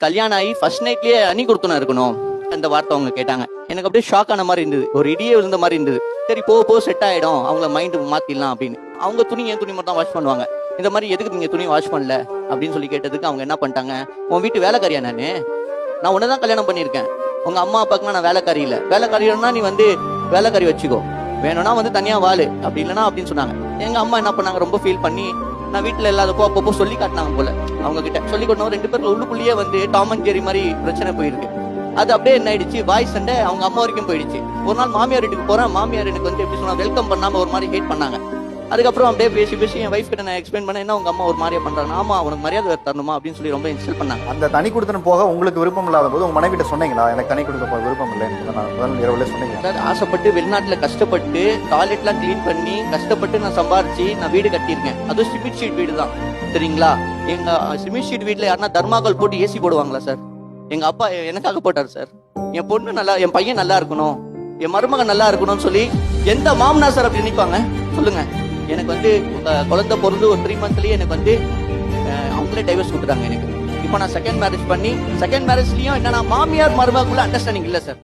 கல்யாணம் ஆகி ஃபர்ஸ்ட் நைட்லயே அணி கொடுத்தனும் இருக்கணும் அந்த வார்த்தை அவங்க கேட்டாங்க. எனக்கு அப்படியே ஷாக் ஆன மாதிரி இருந்தது, ஒரு இடியே விழுந்த மாதிரி இருந்தது. சரி போ செட் ஆயிடும், அவங்கள மைண்ட் மாத்திடலாம் அப்படின்னு. அவங்க துணி என் துணி மட்டும் தான் வாஷ் பண்ணுவாங்க. இந்த மாதிரி எதுக்கு நீங்க துணி வாஷ் பண்ணல அப்படின்னு சொல்லி கேட்டதுக்கு அவங்க என்ன பண்ணிட்டாங்க, உன் வீட்டு வேலைக்காரியா நான் உன்னதான் கல்யாணம் பண்ணியிருக்கேன், உங்க அம்மா அப்பாக்குனா நான் வேலைக்காரி இல்ல, வேலைக்காரினா நீ வேலைக்காரி வச்சுக்கோ, வேணும்னா தனியா வாழு, அப்படி இல்லைன்னா அப்படின்னு சொன்னாங்க. எங்க அம்மா என்ன பண்ணாங்க, ரொம்ப ஃபீல் பண்ணி நான் வீட்டுல இல்லாதப்போ அப்பப்போ சொல்லி காட்டினாங்க போல. அவங்க கிட்ட சொல்லி கொடுத்தோம், 2 பேருக்கு உள்ளுக்குள்ளேயே டாம் அண்ட் ஜெரி மாதிரி பிரச்சனை போயிருக்கு. அது அப்படியே என்ன ஆயிடுச்சு, வாய் சண்டை அவங்க அம்மா வரைக்கும் போயிடுச்சு. ஒரு நாள் மாமியார் வீட்டுக்கு போறேன், மாமியார் எனக்கு எப்படி சொன்னா வெல்கம் பண்ணாம ஒரு மாதிரி ஹேட் பண்ணாங்க. அதுக்கப்புறம் அப்படியே பேசி என் வைஃப் கிட்ட நான் எக்ஸ்பிளைன் பண்ண, என்ன உங்க அம்மா ஒரு மாதிரியா பண்றாங்க, ஆமா உனக்கு மரியாதை தரணுமா அப்படின்னு சொல்லி ரொம்ப இன்சல்ட் பண்ணாங்க. அந்த தனி கொடுத்தனம் போக உங்களுக்கு விருப்பம் இல்லாத போது உங்க மனைவி கிட்ட சொன்னீங்களா, எனக்கு தனி கொடுத்த போக விருப்பம் இல்லைன்னு நான் முதல் இரவுல சொன்னீங்க? சார், ஆசைப்பட்டு வெளிநாட்டுல கஷ்டப்பட்டு டாய்லெட்லாம் கிளீன் பண்ணி கஷ்டப்பட்டு நான் சம்பாரிச்சு நான் வீடு கட்டியிருக்கேன். அதுவும் சிமெண்ட் ஷீட் வீடு தான், சரிங்களா? எங்க சிமெண்ட் ஷீட் வீட்டுல யாருன்னா தர்மாக்கோல் போட்டு ஏசி போடுவாங்களா சார்? எங்க அப்பா எனக்காக போட்டார் சார். என் பொண்ணு நல்லா, என் பையன் நல்லா இருக்கணும், என் மருமகன் நல்லா இருக்கணும்னு சொல்லி எந்த மாமனா சார் அப்படி நினைப்பாங்க சொல்லுங்க? எனக்கு குழந்தை பிறந்து ஒரு 3 மந்த்லயே எனக்கு அவங்களே டைவர்ஸ் கொடுத்துட்டாங்க எனக்கு. இப்போ நான் செகண்ட் மேரேஜ் பண்ணி, செகண்ட் மேரேஜ்லயும் என்னன்னா மாமியார் மருமகளுக்குள்ள அண்டர்ஸ்டாண்டிங் இல்ல சார்.